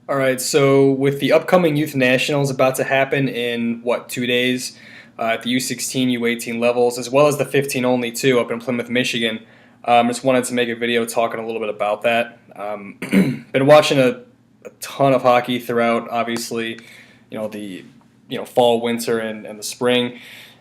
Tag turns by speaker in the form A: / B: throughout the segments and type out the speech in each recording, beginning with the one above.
A: All right, so with the upcoming Youth Nationals about to happen in 2 days at the U16, U18 levels, as well as the 15 only too up in Plymouth, Michigan. Just wanted to make a video talking a little bit about that. Been watching a ton of hockey throughout, obviously, the fall, winter, and the spring,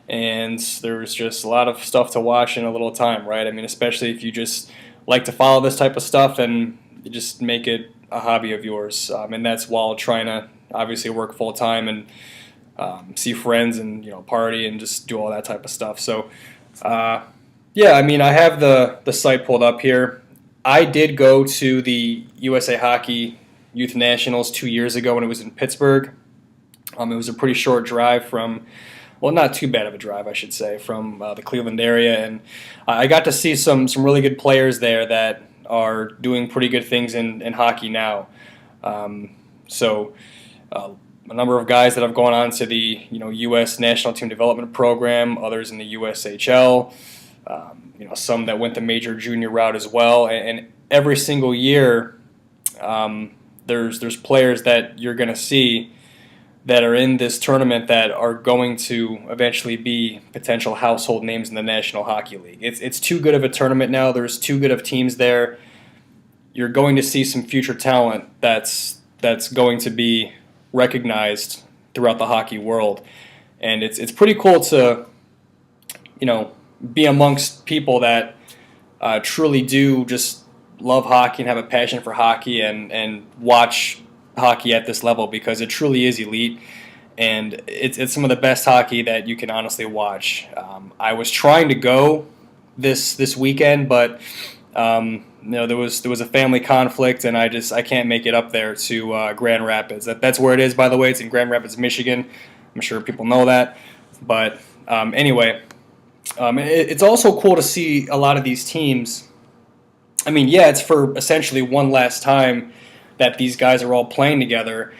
A: and there's just a lot of stuff to watch in a little time, right? I mean, especially if you just like to follow this type of stuff and you just make it a hobby of yours, and that's while trying to obviously work full time and see friends and party and just do all that type of stuff. So, yeah, I mean, I have the site pulled up here. I did go to the USA Hockey Youth Nationals 2 years ago when it was in Pittsburgh. It was a pretty short drive from, well, not too bad of a drive, I should say, from the Cleveland area, and I got to see some really good players there that are doing pretty good things in hockey now. So a number of guys that have gone on to the U.S. National Team Development Program, others in the USHL, some that went the major junior route as well, and every single year there's players that you're going to see that are in this tournament that are going to eventually be potential household names in the National Hockey League. It's too good of a tournament now. There's too good of teams there. You're going to see some future talent that's going to be recognized throughout the hockey world, and it's pretty cool to be amongst people that truly do just love hockey and have a passion for hockey and watch hockey at this level, because it truly is elite, and it's some of the best hockey that you can honestly watch. I was trying to go this weekend, but there was a family conflict, and I can't make it up there to Grand Rapids. That's where it is, by the way. It's in Grand Rapids, Michigan. I'm sure people know that, but anyway, it's also cool to see a lot of these teams. I mean, yeah, it's for essentially one last time that these guys are all playing together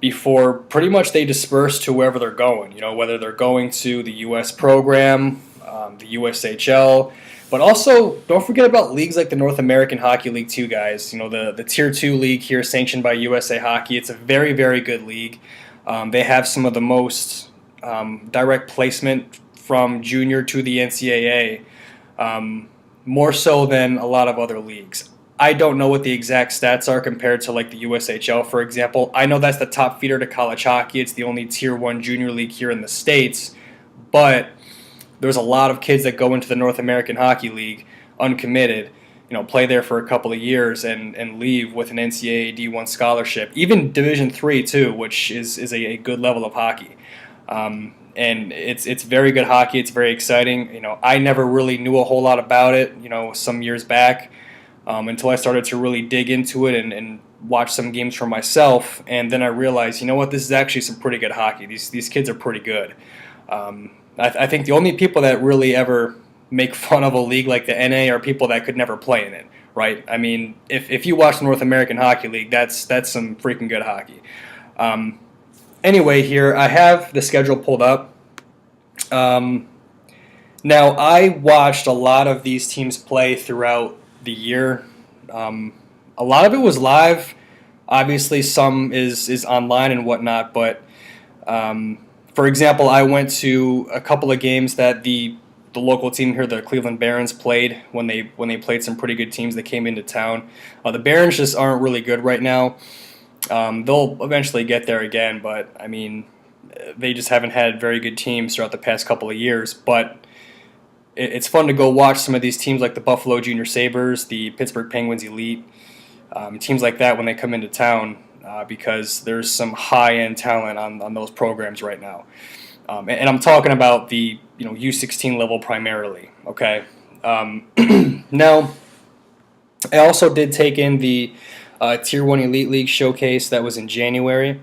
A: before pretty much they disperse to wherever they're going. Whether they're going to the U.S. program, the USHL, but also don't forget about leagues like the North American Hockey League too, guys. The Tier 2 league here, sanctioned by USA Hockey. It's a very, very good league. They have some of the most direct placement from junior to the NCAA, more so than a lot of other leagues. I don't know what the exact stats are compared to like the USHL, for example. I know that's the top feeder to college hockey. It's the only Tier 1 junior league here in the States. But there's a lot of kids that go into the North American Hockey League uncommitted, play there for a couple of years and leave with an NCAA D1 scholarship. Even Division III too, which is a good level of hockey. And it's very good hockey. It's very exciting. I never really knew a whole lot about it, some years back. Until I started to really dig into it and watch some games for myself, and then I realized, this is actually some pretty good hockey. These kids are pretty good. I think the only people that really ever make fun of a league like the NA are people that could never play in it, right? I mean, if you watch the North American Hockey League, that's some freaking good hockey. Anyway, here I have the schedule pulled up. Now, I watched a lot of these teams play throughout the year. A lot of it was live. Obviously, some is online and whatnot. But for example, I went to a couple of games that the local team here, the Cleveland Barons, played when they played some pretty good teams that came into town. The Barons just aren't really good right now. They'll eventually get there again, but I mean, they just haven't had very good teams throughout the past couple of years. But it's fun to go watch some of these teams like the Buffalo Junior Sabres, the Pittsburgh Penguins Elite, teams like that when they come into town, because there's some high-end talent on those programs right now. And I'm talking about the U16 level primarily, okay? Now, I also did take in the Tier 1 Elite League showcase that was in January.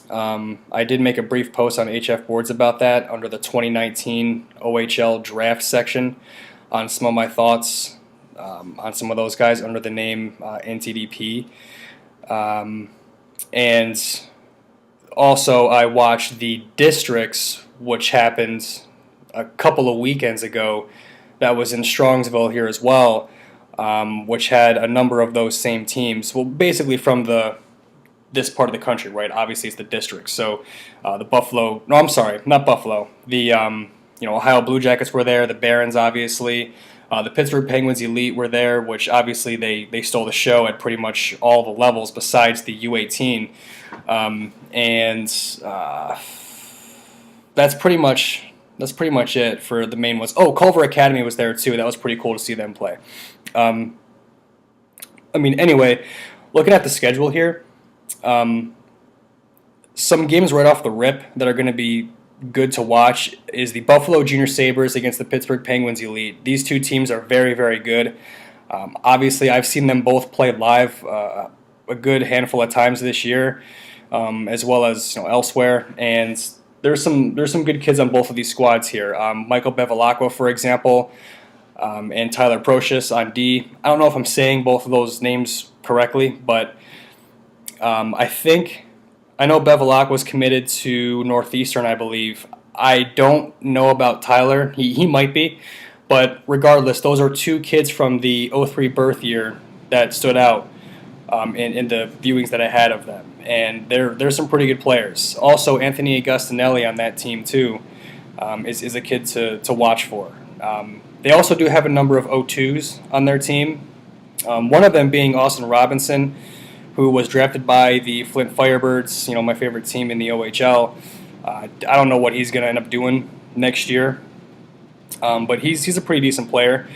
A: I did make a brief post on HF Boards about that under the 2019 OHL draft section on some of my thoughts on some of those guys under the name NTDP. And also I watched the districts, which happened a couple of weekends ago, that was in Strongsville here as well, which had a number of those same teams. Well, basically from the this part of the country, right? Obviously, it's the district. So the Buffalo, no, I'm sorry, not Buffalo. The Ohio Blue Jackets were there. The Barons, obviously. The Pittsburgh Penguins Elite were there, which obviously they stole the show at pretty much all the levels besides the U18. And that's pretty much it for the main ones. Oh, Culver Academy was there too. That was pretty cool to see them play. Anyway, looking at the schedule here, some games right off the rip that are going to be good to watch is the Buffalo Junior Sabres against the Pittsburgh Penguins Elite. These two teams are very, very good. Obviously, I've seen them both play live a good handful of times this year, as well as elsewhere. And there's some good kids on both of these squads here. Michael Bevilacqua, for example, and Tyler Procius on D. I don't know if I'm saying both of those names correctly, but I know Bevilacqua was committed to Northeastern, I believe. I don't know about Tyler. He might be. But regardless, those are two kids from the '03 birth year that stood out in the viewings that I had of them. And they're some pretty good players. Also, Anthony Agostinelli on that team, too, is a kid to watch for. They also do have a number of O2s on their team, one of them being Austin Robinson, who was drafted by the Flint Firebirds, my favorite team in the OHL. I don't know what he's going to end up doing next year, but he's a pretty decent player.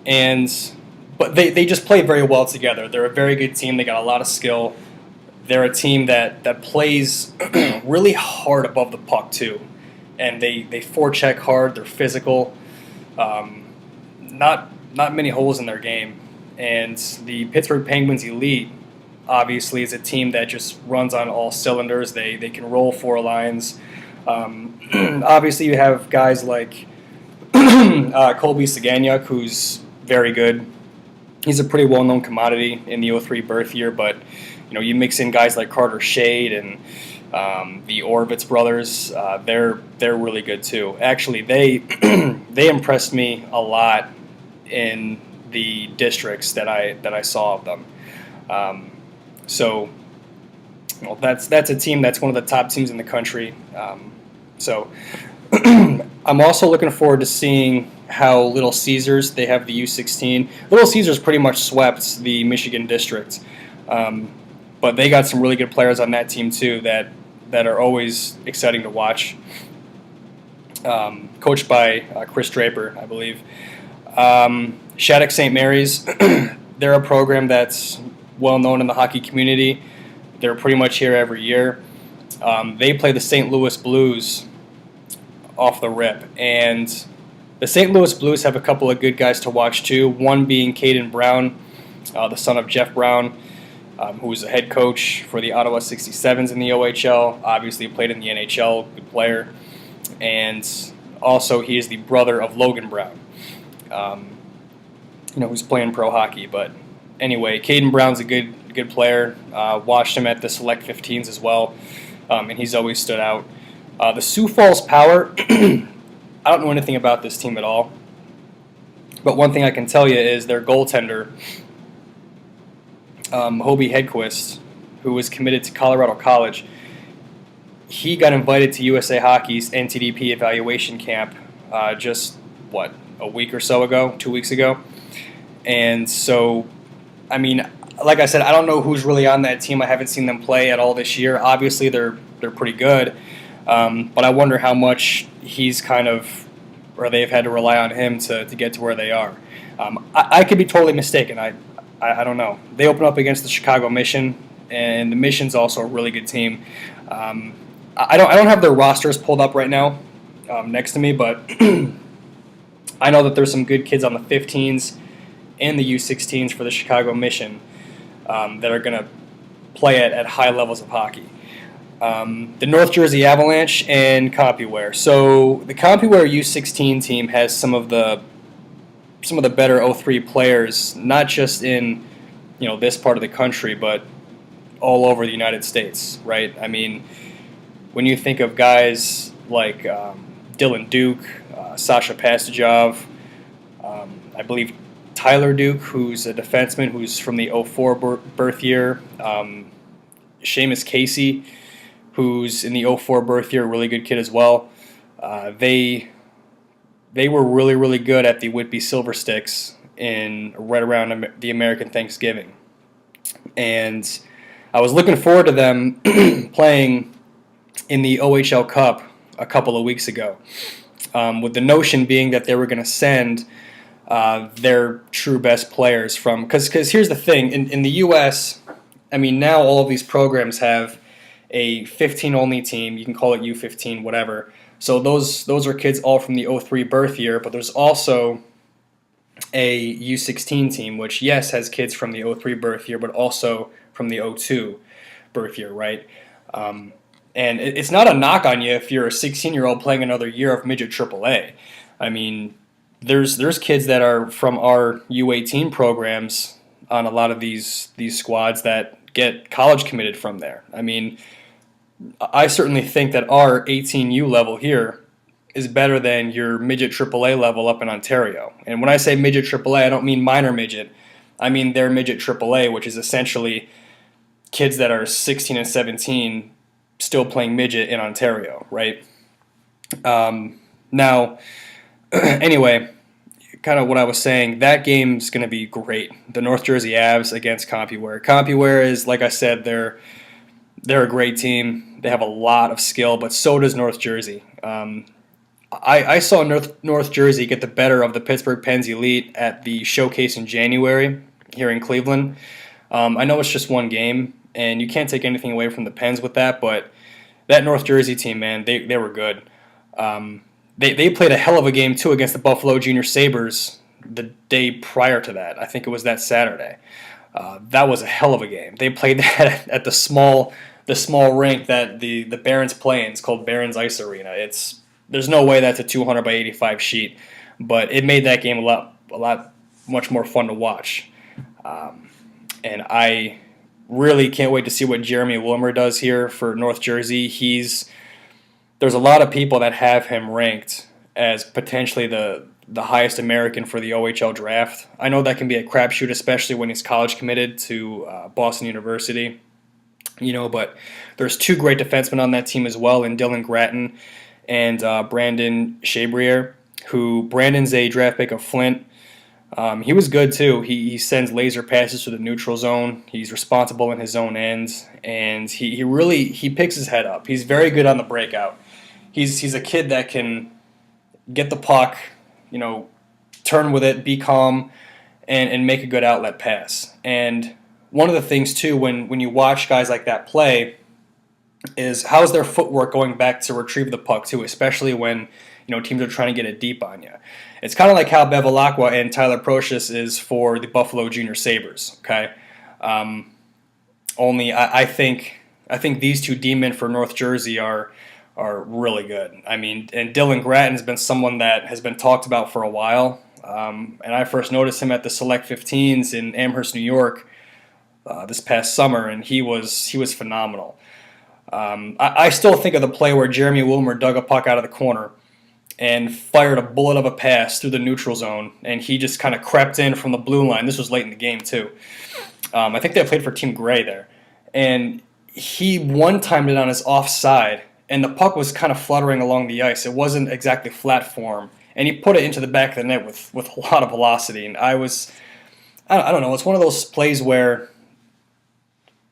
A: But they just play very well together. They're a very good team. They got a lot of skill. They're a team that plays really hard above the puck too, and they forecheck hard. They're physical. Not many holes in their game. And the Pittsburgh Penguins Elite obviously is a team that just runs on all cylinders. They can roll four lines. Obviously, you have guys like Colby Saganyuk, who's very good. He's a pretty well-known commodity in the '03 birth year, but you mix in guys like Carter Shade and the Orovitz brothers. They're really good too. Actually, they impressed me a lot in the districts that I saw of them. So that's a team that's one of the top teams in the country. So I'm also looking forward to seeing how Little Caesars, they have the U16. Little Caesars pretty much swept the Michigan district. But they got some really good players on that team too that are always exciting to watch. Coached by Chris Draper, I believe. Shattuck St. Mary's, they're a program that's well known in the hockey community. They're pretty much here every year. They play the St. Louis Blues off the rip, and the St. Louis Blues have a couple of good guys to watch too. One being Caden Brown, the son of Jeff Brown, who was the head coach for the Ottawa 67s in the OHL. Obviously played in the NHL, good player, and also he is the brother of Logan Brown, who's playing pro hockey. But anyway, Caden Brown's a good player. Watched him at the Select 15s as well, and he's always stood out. The Sioux Falls Power, I don't know anything about this team at all, but one thing I can tell you is their goaltender, Hobie Hedquist, who was committed to Colorado College, he got invited to USA Hockey's NTDP evaluation camp a week or so ago, 2 weeks ago. And so, like I said, I don't know who's really on that team. I haven't seen them play at all this year. Obviously, they're pretty good, but I wonder how much he's or they've had to rely on him to get to where they are. I could be totally mistaken. I don't know. They open up against the Chicago Mission, and the Mission's also a really good team. I don't have their rosters pulled up right now next to me, but I know that there's some good kids on the 15s and the U16s for the Chicago Mission that are going to play at high levels of hockey. The North Jersey Avalanche and CompuWare. So the CompuWare U16 team has some of the better '03 players, not just in this part of the country, but all over the United States, right? When you think of guys like Dylan Duke, Sasha Pastujov, I believe Tyler Duke, who's a defenseman who's from the '04 birth year, Seamus Casey, who's in the '04 birth year, a really good kid as well. They were really, really good at the Whitby Silver Sticks in right around the American Thanksgiving. And I was looking forward to them playing in the OHL Cup a couple of weeks ago, with the notion being that they were going to send their true best players from, because here's the thing, in the U.S., I mean, now all of these programs have a 15 only team. You can call it U15, whatever. So those are kids all from the '03 birth year, but there's also a U16 team, which yes has kids from the '03 birth year, but also from the '02 birth year, right? And it's not a knock on you if you're a 16-year-old playing another year of midget AAA. I mean, there's kids that are from our U18 programs on a lot of these squads that get college committed from there. I mean, I certainly think that our 18U level here is better than your midget AAA level up in Ontario. And when I say midget AAA, I don't mean minor midget. I mean their midget AAA, which is essentially kids that are 16 and 17 still playing midget in Ontario, right? Now, anyway, kind of what I was saying, that game's going to be great. The North Jersey Avs against CompuWare. CompuWare is, like I said, they're a great team. They have a lot of skill, but so does North Jersey. I saw North Jersey get the better of the Pittsburgh Pens Elite at the showcase in January here in Cleveland. I know it's just one game, and you can't take anything away from the Pens with that, but that North Jersey team, man, they were good. They played a hell of a game, too, against the Buffalo Junior Sabres the day prior to that. I think it was that Saturday. That was a hell of a game. They played that at the small rink that the Barons play in. It's called Barons Ice Arena. There's no way that's a 200 by 85 sheet, but it made that game a lot much more fun to watch. And I really can't wait to see what Jeremy Wilmer does here for North Jersey. There's a lot of people that have him ranked as potentially the highest American for the OHL draft. I know that can be a crapshoot, especially when he's college committed to Boston University. But there's two great defensemen on that team as well, in Dylan Gratton and Brandon Chabrier, who Brandon's a draft pick of Flint. He was good too. He sends laser passes to the neutral zone. He's responsible in his own end, and he picks his head up. He's very good on the breakout. He's a kid that can get the puck, turn with it, be calm, and make a good outlet pass. And one of the things too, when you watch guys like that play, is how's their footwork going back to retrieve the puck too, especially when teams are trying to get it deep on you. It's kind of like how Bevilacqua and Tyler Procius is for the Buffalo Junior Sabres. Okay, only I think these two D-men for North Jersey are really good. I mean, and Dylan Gratton has been someone that has been talked about for a while. And I first noticed him at the Select 15s in Amherst, New York, this past summer, and he was phenomenal. I still think of the play where Jeremy Wilmer dug a puck out of the corner and fired a bullet of a pass through the neutral zone, and he just kind of crept in from the blue line. This was late in the game, too. I think they played for Team Gray there. And he one-timed it on his offside, and the puck was kind of fluttering along the ice. It wasn't exactly flat form, and he put it into the back of the net with a lot of velocity. And I don't know, it's one of those plays where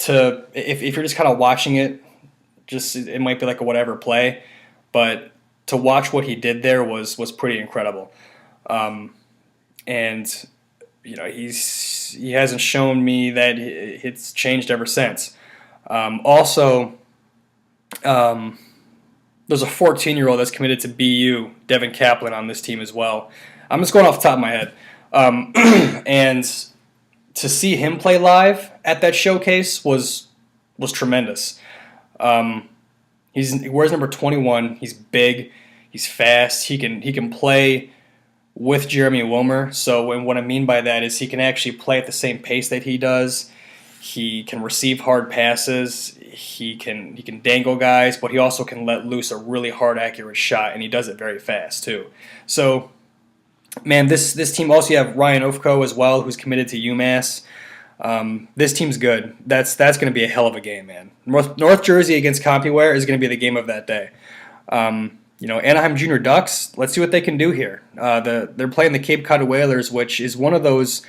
A: if you're just kind of watching it, it might be like a whatever play, but to watch what he did there was pretty incredible. And he hasn't shown me that it's changed ever since. Also, there's a 14-year-old that's committed to BU, Devin Kaplan, on this team as well. I'm just going off the top of my head. And to see him play live at that showcase was tremendous. He wears number 21. He's big. He's fast. He can play with Jeremy Wilmer. So what I mean by that is he can actually play at the same pace that he does. He can receive hard passes. He can dangle guys, but he also can let loose a really hard, accurate shot, and he does it very fast too. So, man, this team also, you have Ryan Ofko as well, who's committed to UMass. This team's good. That's going to be a hell of a game, man. North Jersey against CompuWare is going to be the game of that day. Anaheim Junior Ducks. Let's see what they can do here. They're playing the Cape Cod Whalers, which is one of those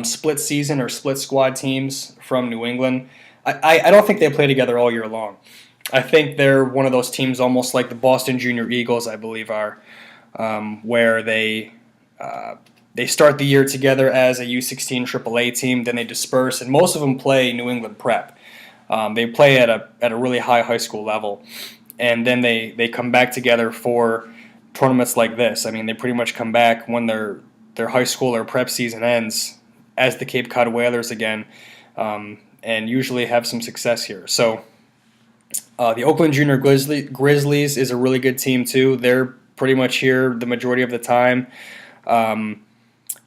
A: split season or split squad teams from New England. I don't think they play together all year long. I think they're one of those teams almost like the Boston Junior Eagles, I believe, are, where they start the year together as a U16 AAA team, then they disperse, and most of them play New England prep. They play at a really high school level, and then they come back together for tournaments like this. I mean, they pretty much come back when their high school or prep season ends as the Cape Cod Whalers again, and usually have some success here. So the Oakland Junior Grizzlies is a really good team too. They're pretty much here the majority of the time.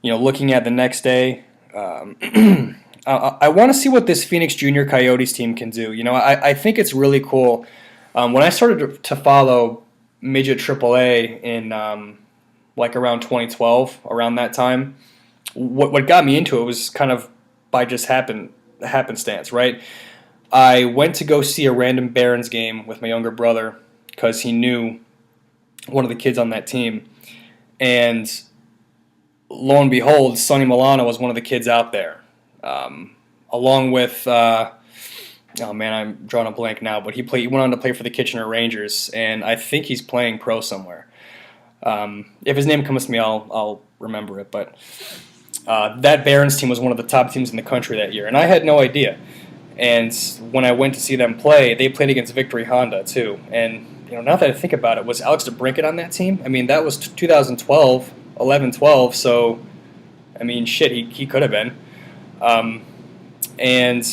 A: Looking at the next day, I want to see what this Phoenix Junior Coyotes team can do. I think it's really cool. When I started to follow midget AAA in around 2012, around that time, what got me into it was kind of by just happenstance, right? I went to go see a random Barons game with my younger brother because he knew one of the kids on that team, and lo and behold, Sonny Milano was one of the kids out there, along with I'm drawing a blank now, but he went on to play for the Kitchener Rangers, and I think he's playing pro somewhere. If his name comes to me, I'll remember it. But that Barons team was one of the top teams in the country that year, and I had no idea. And when I went to see them play, they played against Victory Honda too. And now that I think about it, was Alex DeBrincat on that team? I mean, that was 2012, 11-12. So, I mean, shit, he could have been. And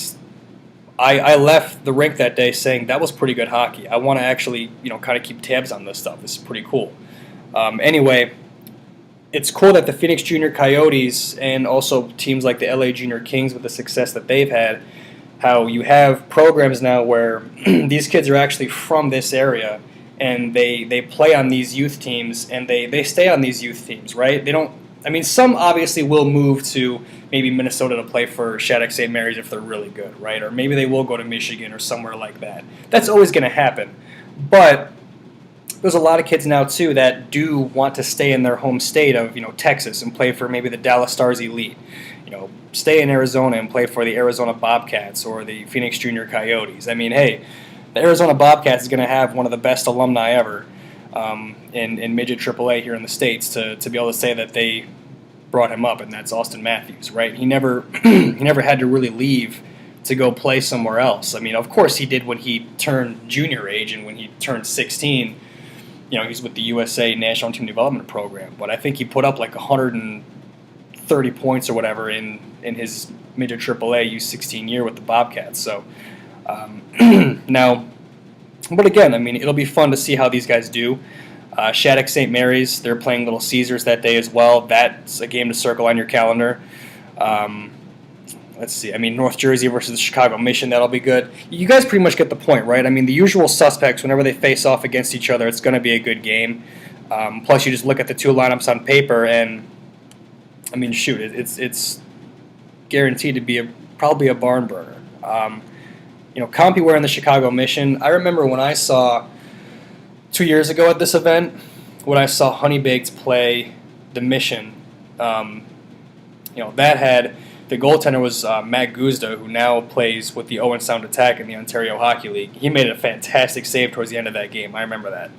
A: I left the rink that day saying that was pretty good hockey. I want to actually, kind of keep tabs on this stuff. This is pretty cool. Anyway, it's cool that the Phoenix Junior Coyotes and also teams like the LA Junior Kings, with the success that they've had, how you have programs now where these kids are actually from this area and they play on these youth teams and they stay on these youth teams, right? They don't. I mean, some obviously will move to maybe Minnesota to play for Shattuck St. Mary's if they're really good, right? Or maybe they will go to Michigan or somewhere like that. That's always going to happen. But there's a lot of kids now, too, that do want to stay in their home state of, Texas and play for maybe the Dallas Stars Elite. Stay in Arizona and play for the Arizona Bobcats or the Phoenix Junior Coyotes. I mean, hey, the Arizona Bobcats is going to have one of the best alumni ever in midget AAA here in the States to be able to say that they brought him up, and that's Austin Matthews, right? He never had to really leave to go play somewhere else. I mean, of course he did when he turned junior age and when he turned 16. He's with the USA National Team Development Program, but I think he put up like 130 points or whatever in his midget AAA U16 year with the Bobcats. So now, but again, I mean, it'll be fun to see how these guys do. Shattuck St. Mary's, they're playing Little Caesars that day as well. That's a game to circle on your calendar. Let's see. I mean, North Jersey versus Chicago Mission, that'll be good. You guys pretty much get the point, right? I mean, the usual suspects, whenever they face off against each other, it's going to be a good game. Plus, you just look at the two lineups on paper, and I mean, shoot, it's guaranteed to be probably a barn burner. CompuWare and the Chicago Mission. I remember when I saw 2 years ago at this event, when I saw Honey Baked play the Mission, that had the goaltender was Matt Guzda, who now plays with the Owen Sound Attack in the Ontario Hockey League. He made a fantastic save towards the end of that game. I remember that.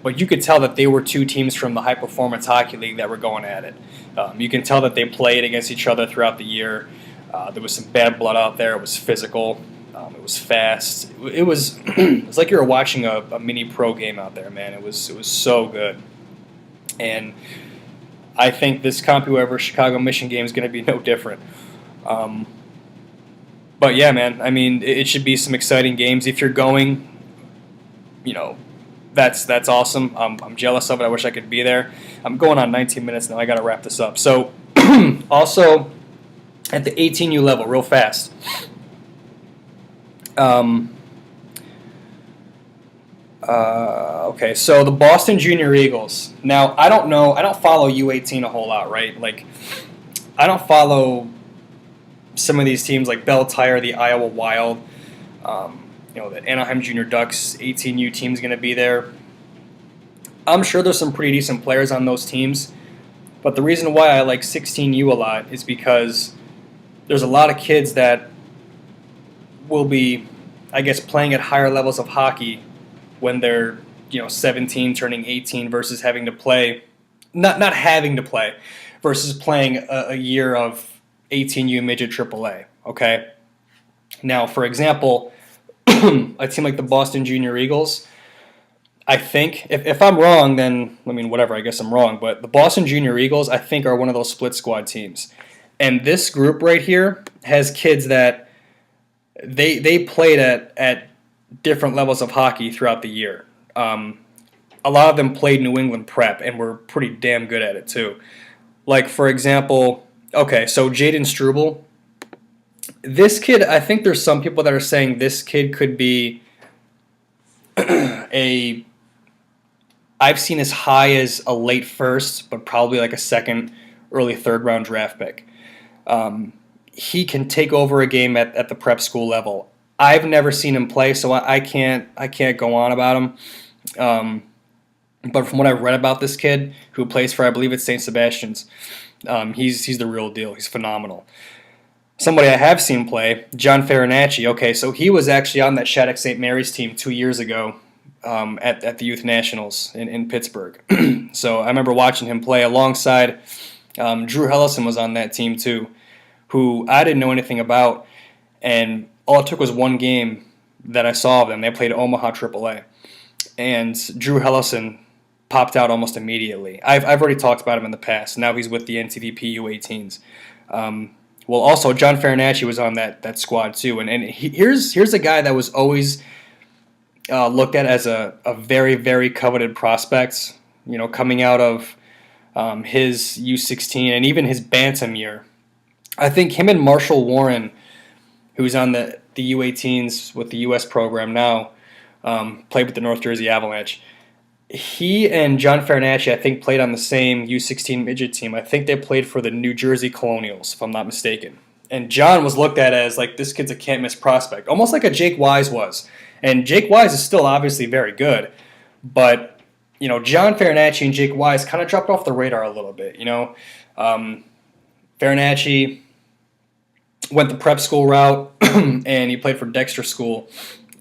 A: But you could tell that they were two teams from the High Performance Hockey League that were going at it. You can tell that they played against each other throughout the year. There was some bad blood out there. It was physical. It was fast. It was like you were watching a mini pro game out there, man. It was so good. And I think this CompuWare Chicago Mission game is going to be no different. But yeah, man, I mean, it should be some exciting games. If you're going, that's awesome. I'm jealous of it. I wish I could be there. I'm going on 19 minutes now. I got to wrap this up. So also at the 18U level, real fast. Okay, so the Boston Junior Eagles. Now, I don't follow U18 a whole lot, right? Like, I don't follow some of these teams like Bell Tire, the Iowa Wild, the Anaheim Junior Ducks 18U team is going to be there. I'm sure there's some pretty decent players on those teams, but the reason why I like 16U a lot is because there's a lot of kids that will be, I guess, playing at higher levels of hockey when they're 17 turning 18 versus having to play, not having to play, versus playing a year of 18U midget AAA. Okay, now for example, a team like the Boston Junior Eagles, I think, if I'm wrong, then whatever, I guess I'm wrong, but the Boston Junior Eagles I think are one of those split squad teams, and this group right here has kids that they played at different levels of hockey throughout the year. A lot of them played New England prep and were pretty damn good at it too. Like, for example, okay, so Jaden Struble, this kid, I think there's some people that are saying this kid could be I've seen as high as a late first, but probably like a second, early third round draft pick. He can take over a game at the prep school level. I've never seen him play, so I can't go on about him. But from what I've read about this kid, who plays for, I believe it's St. Sebastian's, he's the real deal. He's phenomenal. Somebody I have seen play, John Farinacci. Okay, so he was actually on that Shattuck St. Mary's team 2 years ago at the Youth Nationals in Pittsburgh. So I remember watching him play alongside Drew Hellison was on that team too, who I didn't know anything about, and all it took was one game that I saw of them. They played Omaha AAA, and Drew Hellison popped out almost immediately. I've already talked about him in the past. Now he's with the NTDP U18s. Well, also John Farinacci was on that squad too, and here's a guy that was always looked at as a very, very coveted prospect. Coming out of his U16 and even his Bantam year. I think him and Marshall Warren, who's on the U18s with the U.S. program now, played with the North Jersey Avalanche. He and John Farinacci, I think, played on the same U16 midget team. I think they played for the New Jersey Colonials, if I'm not mistaken. And John was looked at as, like, this kid's a can't-miss prospect, almost like a Jake Wise was. And Jake Wise is still obviously very good, but, John Farinacci and Jake Wise kind of dropped off the radar a little bit, Farinacci went the prep school route, and he played for Dexter School,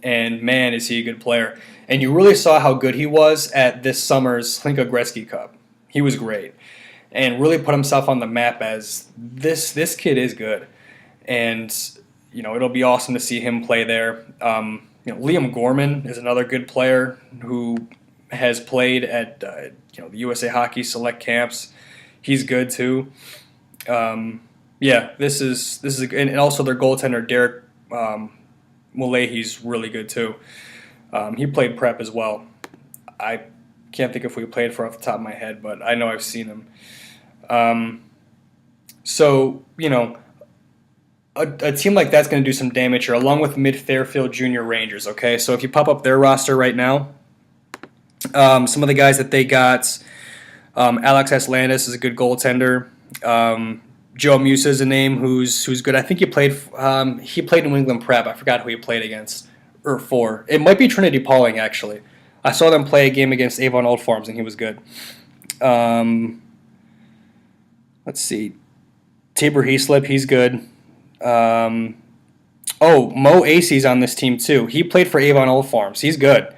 A: and man, is he a good player. And you really saw how good he was at this summer's Hlinka Gretzky Cup. He was great, and really put himself on the map as this kid is good. And, it'll be awesome to see him play there. Liam Gorman is another good player who has played at, the USA Hockey Select Camps. He's good too. This is and also their goaltender Derek Mullehy's really good too. He played prep as well. I can't think if we played for off the top of my head, but I know I've seen him. A team like that's going to do some damage here, along with Mid-Fairfield Junior Rangers. Okay, so if you pop up their roster right now, some of the guys that they got, Alex Aslandis is a good goaltender. Joe Musa is a name who's good. I think he played New England Prep. I forgot who he played against or for. It might be Trinity Pauling, actually. I saw them play a game against Avon Old Farms, and he was good. Let's see. Tabor Heaslip, he's good. Mo Acey's on this team, too. He played for Avon Old Farms. He's good.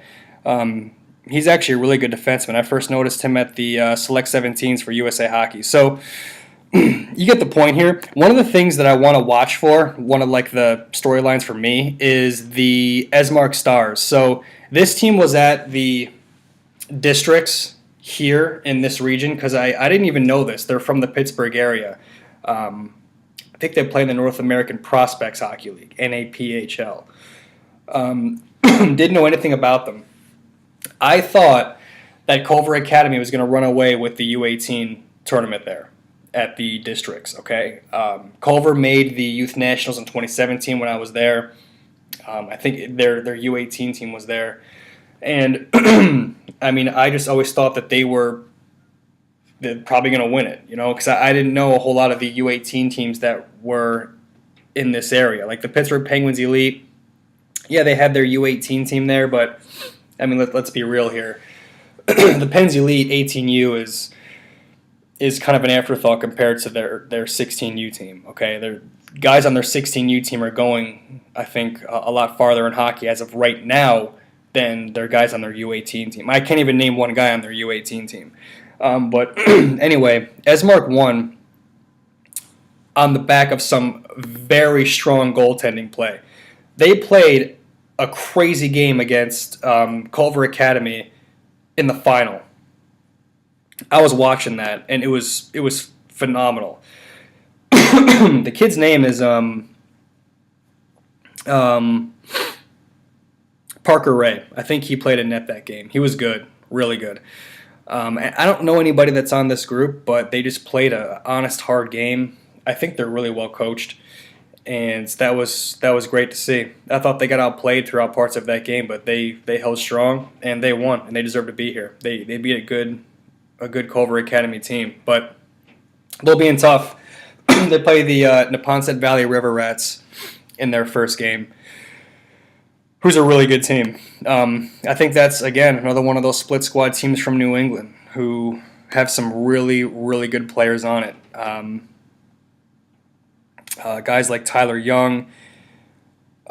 A: He's actually a really good defenseman. I first noticed him at the Select 17s for USA Hockey. So you get the point here. One of the things that I want to watch for, one of like the storylines for me, is the Esmark Stars. So this team was at the districts here in this region because I didn't even know this. They're from the Pittsburgh area. I think they play in the North American Prospects Hockey League, NAPHL. Didn't know anything about them. I thought that Culver Academy was going to run away with the U18 tournament there at the districts, okay? Culver made the Youth Nationals in 2017 when I was there. I think their U18 team was there. And, I just always thought that they're probably going to win it, because I didn't know a whole lot of the U18 teams that were in this area. Like the Pittsburgh Penguins Elite, yeah, they had their U18 team there, but I mean, let's be real here. The Pens Elite 18U is kind of an afterthought compared to their 16U team. Okay, their guys on their 16U team are going, I think, a lot farther in hockey as of right now than their guys on their U18 team. I can't even name one guy on their U18 team. But anyway, Esmark won on the back of some very strong goaltending play. They played a crazy game against Culver Academy in the final. I was watching that, and it was phenomenal. The kid's name is Parker Ray. I think he played in net that game. He was good, really good. I don't know anybody that's on this group, but they just played an honest, hard game. I think they're really well coached, and that was great to see. I thought they got outplayed throughout parts of that game, but they held strong and they won, and they deserve to be here. They beat a good Culver Academy team, but they'll be in tough. They play the Neponset Valley River Rats in their first game, who's a really good team. I think that's, again, another one of those split squad teams from New England who have some really, really good players on it. Guys like Tyler Young,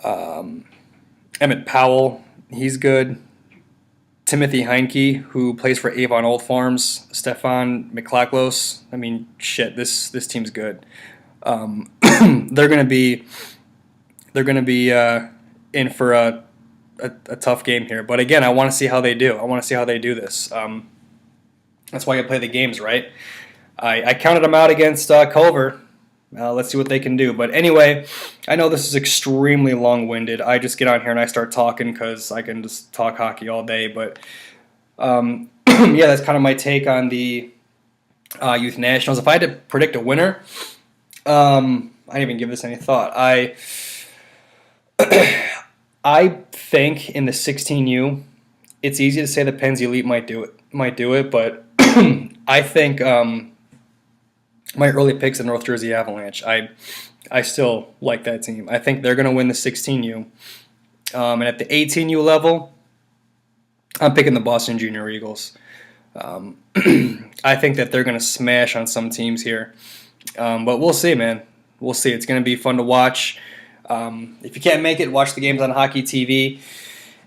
A: Emmett Powell, he's good. Timothy Heinke, who plays for Avon Old Farms, Stefan McClaclos. I mean, shit, this team's good. They're gonna be in for a tough game here. But again, I want to see how they do. I want to see how they do this. That's why you play the games, right? I counted them out against Culver. Let's see what they can do. But anyway, I know this is extremely long-winded. I just get on here and I start talking because I can just talk hockey all day. But yeah, that's kind of my take on the Youth Nationals. If I had to predict a winner, I didn't even give this any thought. I think in the 16U, it's easy to say the Pens Elite might do it, but I think my early picks the North Jersey Avalanche. I still like that team. I think they're going to win the 16U. And at the 18U level, I'm picking the Boston Junior Eagles. I think that they're going to smash on some teams here. But we'll see, man. We'll see. It's going to be fun to watch. If you can't make it, watch the games on Hockey TV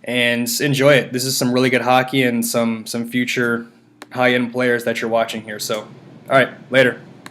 A: and enjoy it. This is some really good hockey and some future high-end players that you're watching here. So, all right, later.